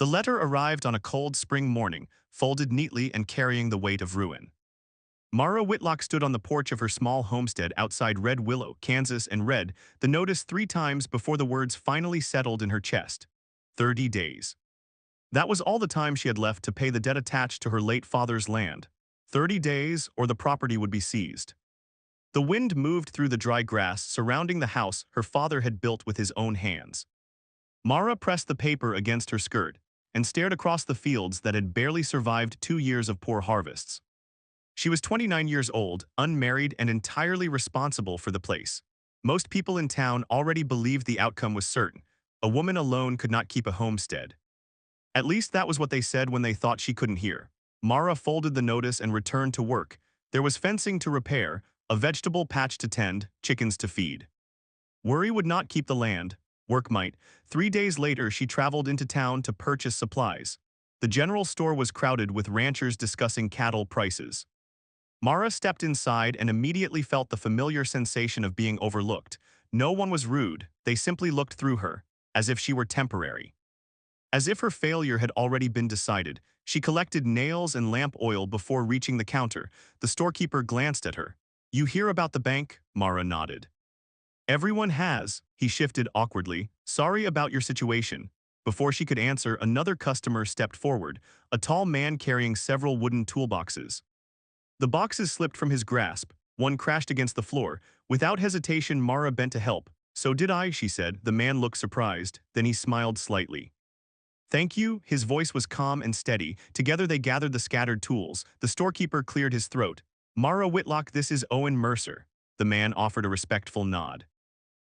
The letter arrived on a cold spring morning, folded neatly and carrying the weight of ruin. Mara Whitlock stood on the porch of her small homestead outside Red Willow, Kansas, and read the notice 3 times before the words finally settled in her chest. 30 days. That was all the time she had left to pay the debt attached to her late father's land. 30 days, or the property would be seized. The wind moved through the dry grass surrounding the house her father had built with his own hands. Mara pressed the paper against her skirt and stared across the fields that had barely survived 2 years of poor harvests. She was 29 years old, unmarried, and entirely responsible for the place. Most people in town already believed the outcome was certain. A woman alone could not keep a homestead. At least that was what they said when they thought she couldn't hear. Mara folded the notice and returned to work. There was fencing to repair, a vegetable patch to tend, chickens to feed. Worry would not keep the land. Work might. 3 days later, she traveled into town to purchase supplies. The general store was crowded with ranchers discussing cattle prices. Mara stepped inside and immediately felt the familiar sensation of being overlooked. No one was rude, they simply looked through her, as if she were temporary. As if her failure had already been decided, she collected nails and lamp oil before reaching the counter. The storekeeper glanced at her. "You hear about the bank?" Mara nodded. "Everyone has," he shifted awkwardly. "Sorry about your situation." Before she could answer, another customer stepped forward, a tall man carrying several wooden toolboxes. The boxes slipped from his grasp. One crashed against the floor. Without hesitation, Mara bent to help. "So did I," she said. The man looked surprised. Then he smiled slightly. "Thank you." His voice was calm and steady. Together they gathered the scattered tools. The storekeeper cleared his throat. "Mara Whitlock, this is Owen Mercer." The man offered a respectful nod.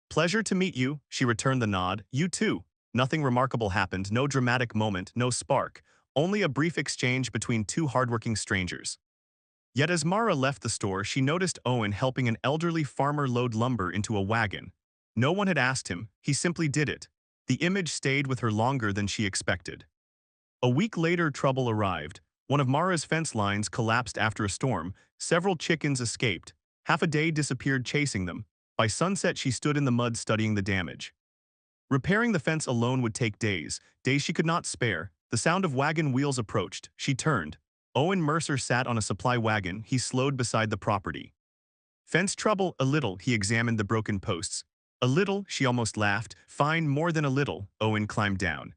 "Pleasure to meet you." She returned the nod. "You too." Nothing remarkable happened, no dramatic moment, no spark. Only a brief exchange between two hardworking strangers. Yet as Mara left the store, she noticed Owen helping an elderly farmer load lumber into a wagon. No one had asked him, he simply did it. The image stayed with her longer than she expected. A week later, trouble arrived. One of Mara's fence lines collapsed after a storm. Several chickens escaped. Half a day disappeared chasing them. By sunset, she stood in the mud studying the damage. Repairing the fence alone would take days, days she could not spare. The sound of wagon wheels approached. She turned. Owen Mercer sat on a supply wagon. He slowed beside the property. "Fence trouble?" "A little." He examined the broken posts. "A little?" She almost laughed. "Fine, more than a little." Owen climbed down.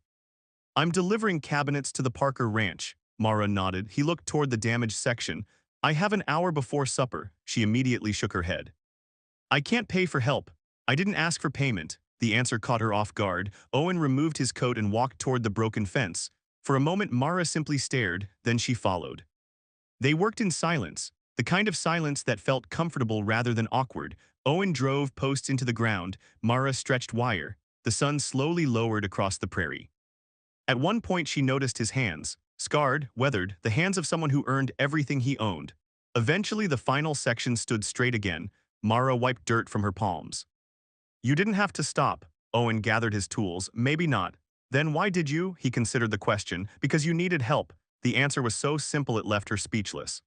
"I'm delivering cabinets to the Parker Ranch." Mara nodded. He looked toward the damaged section. "I have an hour before supper." She immediately shook her head. "I can't pay for help." "I didn't ask for payment." The answer caught her off guard. Owen removed his coat and walked toward the broken fence. For a moment, Mara simply stared, then she followed. They worked in silence, the kind of silence that felt comfortable rather than awkward. Owen drove posts into the ground, Mara stretched wire. The sun slowly lowered across the prairie. At one point she noticed his hands, scarred, weathered, the hands of someone who earned everything he owned. Eventually the final section stood straight again. Mara wiped dirt from her palms. "You didn't have to stop." Owen gathered his tools. "Maybe not." "Then why did you?" He considered the question. "Because you needed help." The answer was so simple it left her speechless.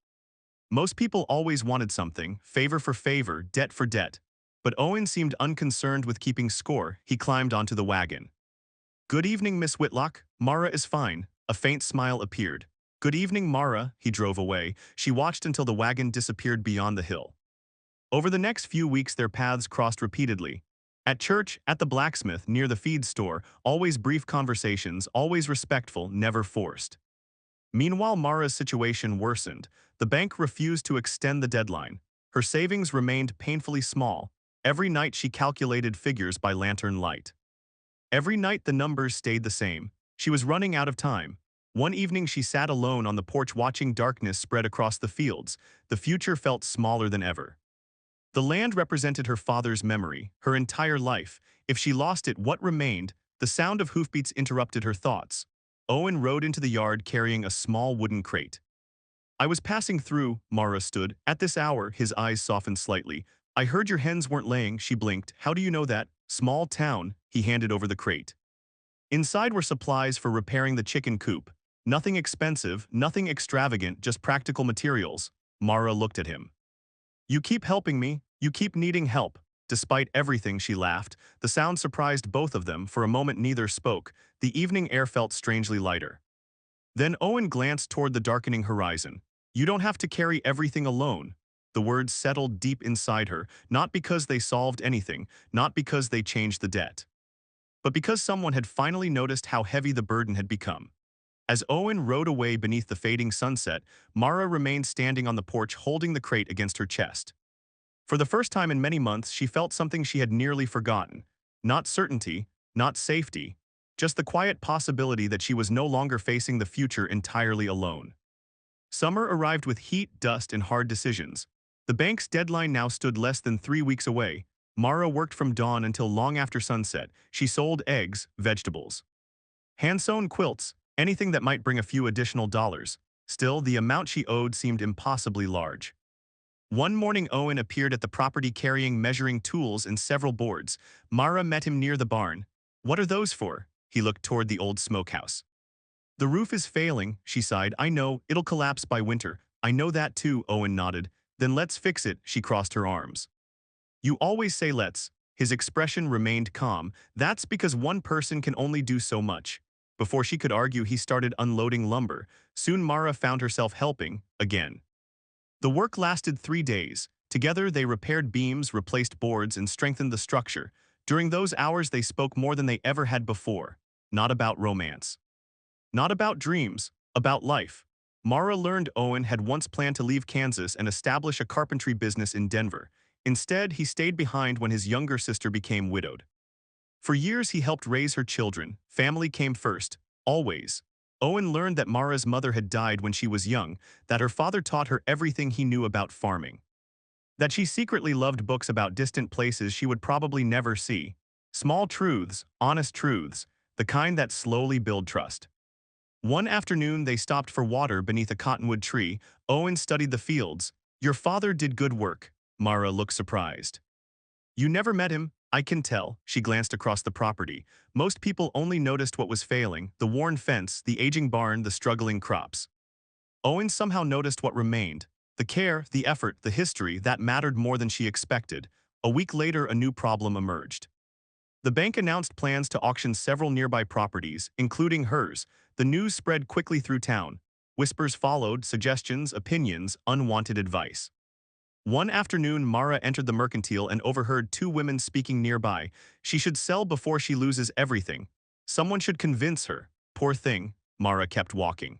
Most people always wanted something, favor for favor, debt for debt. But Owen seemed unconcerned with keeping score. He climbed onto the wagon. "Good evening, Miss Whitlock." "Mara is fine." A faint smile appeared. "Good evening, Mara." He drove away. She watched until the wagon disappeared beyond the hill. Over the next few weeks their paths crossed repeatedly. At church, at the blacksmith, near the feed store, always brief conversations, always respectful, never forced. Meanwhile, Mara's situation worsened. The bank refused to extend the deadline. Her savings remained painfully small. Every night she calculated figures by lantern light. Every night the numbers stayed the same. She was running out of time. One evening she sat alone on the porch watching darkness spread across the fields. The future felt smaller than ever. The land represented her father's memory, her entire life. If she lost it, what remained? The sound of hoofbeats interrupted her thoughts. Owen rode into the yard carrying a small wooden crate. "I was passing through." Mara stood. "At this hour." His eyes softened slightly. "I heard your hens weren't laying." She blinked. "How do you know that?" "Small town." He handed over the crate. Inside were supplies for repairing the chicken coop. Nothing expensive, nothing extravagant, just practical materials. Mara looked at him. "You keep helping me. You keep needing help." Despite everything, she laughed. The sound surprised both of them. For a moment neither spoke. The evening air felt strangely lighter. Then Owen glanced toward the darkening horizon. You don't have to carry everything alone. The words settled deep inside her, not because they solved anything, not because they changed the debt, but because someone had finally noticed how heavy the burden had become. As Owen rode away beneath the fading sunset, Mara remained standing on the porch holding the crate against her chest. For the first time in many months, she felt something she had nearly forgotten. Not certainty, not safety, just the quiet possibility that she was no longer facing the future entirely alone. Summer arrived with heat, dust, and hard decisions. The bank's deadline now stood less than 3 weeks away. Mara worked from dawn until long after sunset. She sold eggs, vegetables, hand-sewn quilts, anything that might bring a few additional dollars. Still, the amount she owed seemed impossibly large. One morning Owen appeared at the property carrying measuring tools and several boards. Mara met him near the barn. What are those for? He looked toward the old smokehouse. The roof is failing, she sighed. I know, it'll collapse by winter. I know that too, Owen nodded. Then let's fix it, she crossed her arms. You always say let's. His expression remained calm. That's because one person can only do so much. Before she could argue, he started unloading lumber. Soon Mara found herself helping, again. The work lasted 3 days. Together they repaired beams, replaced boards, and strengthened the structure. During those hours they spoke more than they ever had before. Not about romance. Not about dreams, about life. Mara learned Owen had once planned to leave Kansas and establish a carpentry business in Denver. Instead, he stayed behind when his younger sister became widowed. For years he helped raise her children. Family came first, always. Owen learned that Mara's mother had died when she was young, that her father taught her everything he knew about farming, that she secretly loved books about distant places she would probably never see. Small truths, honest truths, the kind that slowly build trust. One afternoon they stopped for water beneath a cottonwood tree. Owen studied the fields. Your father did good work. Mara looked surprised. You never met him, I can tell. She glanced across the property. Most people only noticed what was failing, the worn fence, the aging barn, the struggling crops. Owen somehow noticed what remained. The care, the effort, the history, that mattered more than she expected. A week later, a new problem emerged. The bank announced plans to auction several nearby properties, including hers. The news spread quickly through town. Whispers followed, suggestions, opinions, unwanted advice. One afternoon, Mara entered the mercantile and overheard two women speaking nearby. She should sell before she loses everything. Someone should convince her. Poor thing, Mara kept walking.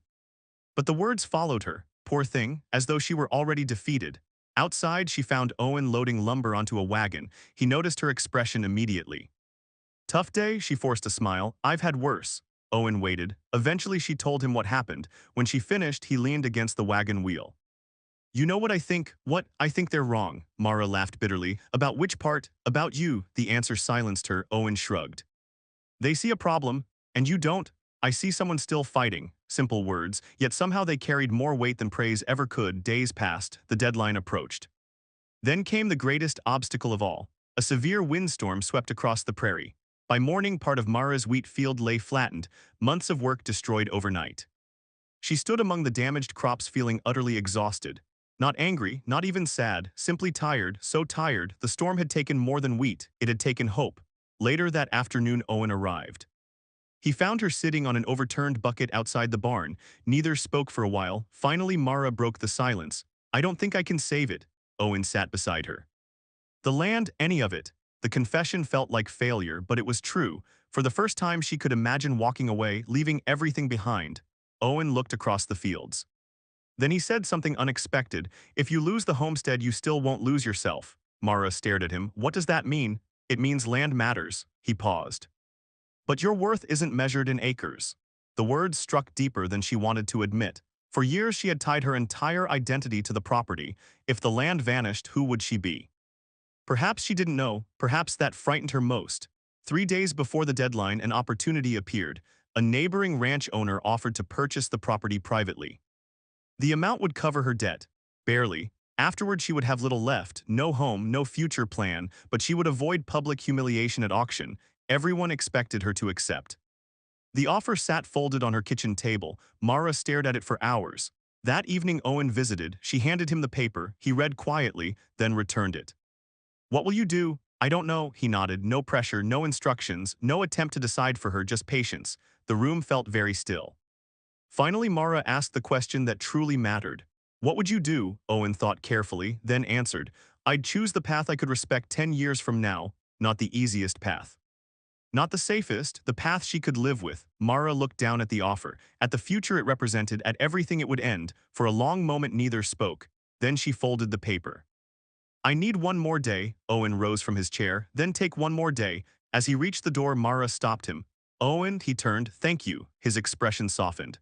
But the words followed her. Poor thing, as though she were already defeated. Outside, she found Owen loading lumber onto a wagon. He noticed her expression immediately. Tough day, she forced a smile. I've had worse. Owen waited. Eventually, she told him what happened. When she finished, he leaned against the wagon wheel. You know what I think? What? I think they're wrong. Mara laughed bitterly. About which part? About you. The answer silenced her. Owen shrugged. They see a problem, and you don't. I see someone still fighting. Simple words, yet somehow they carried more weight than praise ever could. Days passed. The deadline approached. Then came the greatest obstacle of all. A severe windstorm swept across the prairie. By morning, part of Mara's wheat field lay flattened, months of work destroyed overnight. She stood among the damaged crops feeling utterly exhausted. Not angry, not even sad, simply tired, so tired, the storm had taken more than wheat, it had taken hope. Later that afternoon, Owen arrived. He found her sitting on an overturned bucket outside the barn. Neither spoke for a while. Finally, Mara broke the silence. I don't think I can save it. Owen sat beside her. The land, any of it. The confession felt like failure, but it was true. For the first time, she could imagine walking away, leaving everything behind. Owen looked across the fields. Then he said something unexpected. If you lose the homestead, you still won't lose yourself. Mara stared at him. What does that mean? It means land matters. He paused. But your worth isn't measured in acres. The words struck deeper than she wanted to admit. For years she had tied her entire identity to the property. If the land vanished, who would she be? Perhaps she didn't know. Perhaps that frightened her most. 3 days before the deadline, an opportunity appeared. A neighboring ranch owner offered to purchase the property privately. The amount would cover her debt. Barely. Afterward, she would have little left, no home, no future plan, but she would avoid public humiliation at auction. Everyone expected her to accept. The offer sat folded on her kitchen table. Mara stared at it for hours. That evening Owen visited. She handed him the paper. He read quietly, then returned it. What will you do? I don't know, he nodded. No pressure, no instructions, no attempt to decide for her, just patience. The room felt very still. Finally, Mara asked the question that truly mattered. What would you do? Owen thought carefully, then answered. I'd choose the path I could respect 10 years from now, not the easiest path. Not the safest, the path she could live with. Mara looked down at the offer, at the future it represented, at everything it would end. For a long moment neither spoke. Then she folded the paper. I need one more day. Owen rose from his chair. Then take one more day. As he reached the door, Mara stopped him. Owen, he turned. Thank you. His expression softened.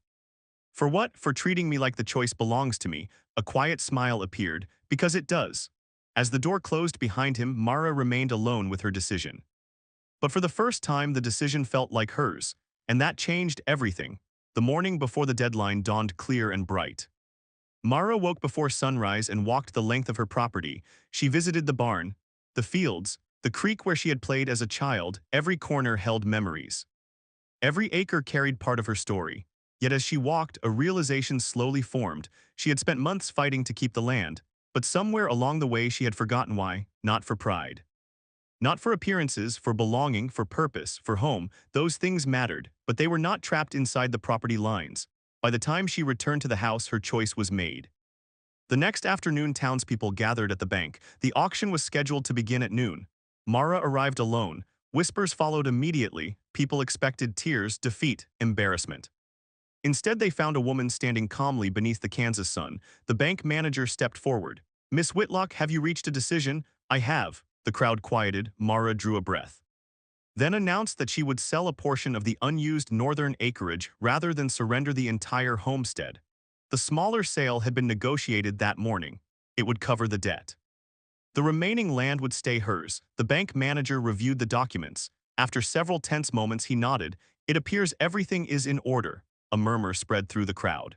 For what? For treating me like the choice belongs to me. A quiet smile appeared. Because it does. As the door closed behind him, Mara remained alone with her decision. But for the first time, the decision felt like hers. And that changed everything. The morning before the deadline dawned clear and bright. Mara woke before sunrise and walked the length of her property. She visited the barn, the fields, the creek where she had played as a child. Every corner held memories. Every acre carried part of her story. Yet as she walked, a realization slowly formed. She had spent months fighting to keep the land, but somewhere along the way she had forgotten why. Not for pride. Not for appearances, for belonging, for purpose, for home. Those things mattered, but they were not trapped inside the property lines. By the time she returned to the house, her choice was made. The next afternoon, townspeople gathered at the bank. The auction was scheduled to begin at noon. Mara arrived alone. Whispers followed immediately. People expected tears, defeat, embarrassment. Instead, they found a woman standing calmly beneath the Kansas sun. The bank manager stepped forward. Miss Whitlock, have you reached a decision? I have. The crowd quieted. Mara drew a breath. Then announced that she would sell a portion of the unused northern acreage rather than surrender the entire homestead. The smaller sale had been negotiated that morning. It would cover the debt. The remaining land would stay hers. The bank manager reviewed the documents. After several tense moments, he nodded. It appears everything is in order. A murmur spread through the crowd.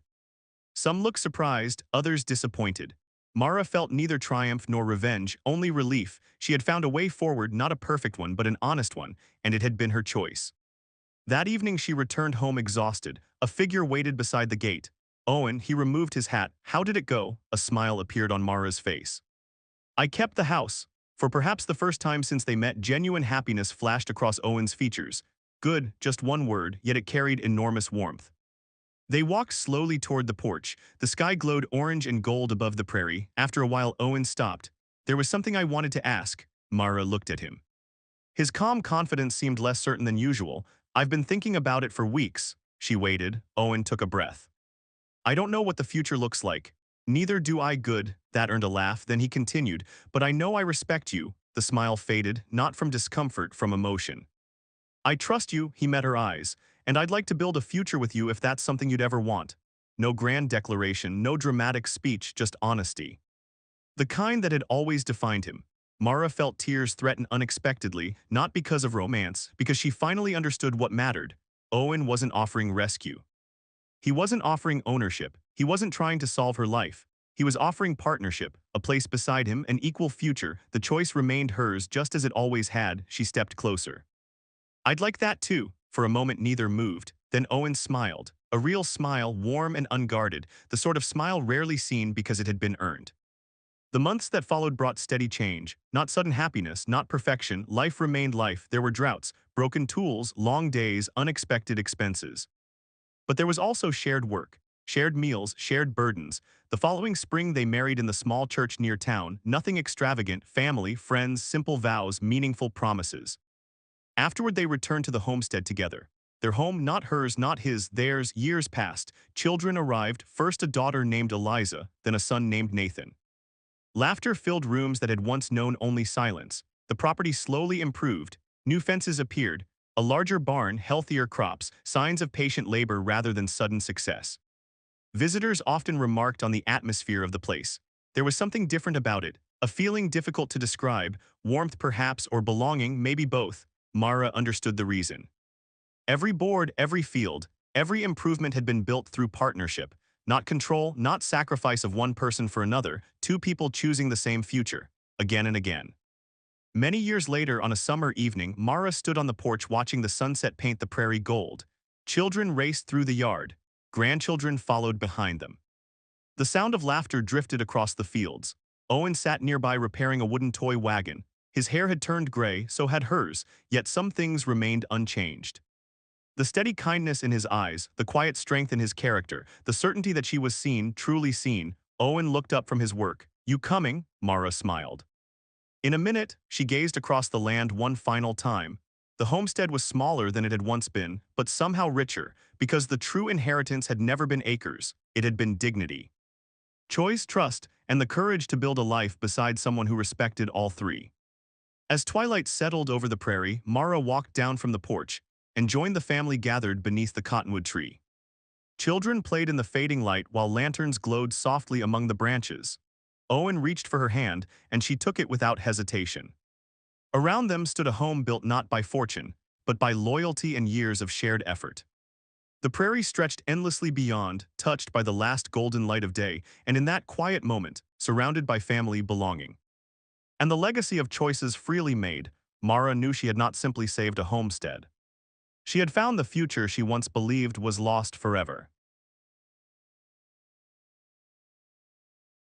Some looked surprised, others disappointed. Mara felt neither triumph nor revenge, only relief. She had found a way forward, not a perfect one, but an honest one, and it had been her choice. That evening she returned home exhausted. A figure waited beside the gate. Owen, he removed his hat. How did it go? A smile appeared on Mara's face. I kept the house. For perhaps the first time since they met, genuine happiness flashed across Owen's features. Good, just one word, yet it carried enormous warmth. They walked slowly toward the porch. The sky glowed orange and gold above the prairie. After a while, Owen stopped. There was something I wanted to ask. Mara looked at him. His calm confidence seemed less certain than usual. I've been thinking about it for weeks. She waited. Owen took a breath. I don't know what the future looks like. Neither do I. Good. That earned a laugh. Then he continued. But I know I respect you. The smile faded, not from discomfort, from emotion. I trust you. He met her eyes. And I'd like to build a future with you if that's something you'd ever want. No grand declaration, no dramatic speech, just honesty. The kind that had always defined him. Mara felt tears threaten unexpectedly, not because of romance, because she finally understood what mattered. Owen wasn't offering rescue. He wasn't offering ownership. He wasn't trying to solve her life. He was offering partnership, a place beside him, an equal future. The choice remained hers just as it always had. She stepped closer. I'd like that too. For a moment neither moved. Then Owen smiled. A real smile, warm and unguarded, the sort of smile rarely seen because it had been earned. The months that followed brought steady change. Not sudden happiness, not perfection. Life remained life. There were droughts, broken tools, long days, unexpected expenses. But there was also shared work, shared meals, shared burdens. The following spring they married in the small church near town. Nothing extravagant, family, friends, simple vows, meaningful promises. Afterward they returned to the homestead together. Their home, not hers, not his, theirs. Years passed. Children arrived, first a daughter named Eliza, then a son named Nathan. Laughter filled rooms that had once known only silence. The property slowly improved. New fences appeared. A larger barn, healthier crops, signs of patient labor rather than sudden success. Visitors often remarked on the atmosphere of the place. There was something different about it, a feeling difficult to describe, warmth perhaps, or belonging, maybe both. Mara understood the reason. Every board, every field, every improvement had been built through partnership. Not control, not sacrifice of one person for another, two people choosing the same future, again and again. Many years later, on a summer evening, Mara stood on the porch watching the sunset paint the prairie gold. Children raced through the yard. Grandchildren followed behind them. The sound of laughter drifted across the fields. Owen sat nearby repairing a wooden toy wagon. His hair had turned gray, so had hers, yet some things remained unchanged. The steady kindness in his eyes, the quiet strength in his character, the certainty that she was seen, truly seen. Owen looked up from his work. "You coming?" Mara smiled. In a minute, she gazed across the land one final time. The homestead was smaller than it had once been, but somehow richer, because the true inheritance had never been acres, it had been dignity. Choice, trust, and the courage to build a life beside someone who respected all three. As twilight settled over the prairie, Mara walked down from the porch and joined the family gathered beneath the cottonwood tree. Children played in the fading light while lanterns glowed softly among the branches. Owen reached for her hand, and she took it without hesitation. Around them stood a home built not by fortune, but by loyalty and years of shared effort. The prairie stretched endlessly beyond, touched by the last golden light of day, and in that quiet moment, surrounded by family belonging. And the legacy of choices freely made, Mara knew she had not simply saved a homestead. She had found the future she once believed was lost forever.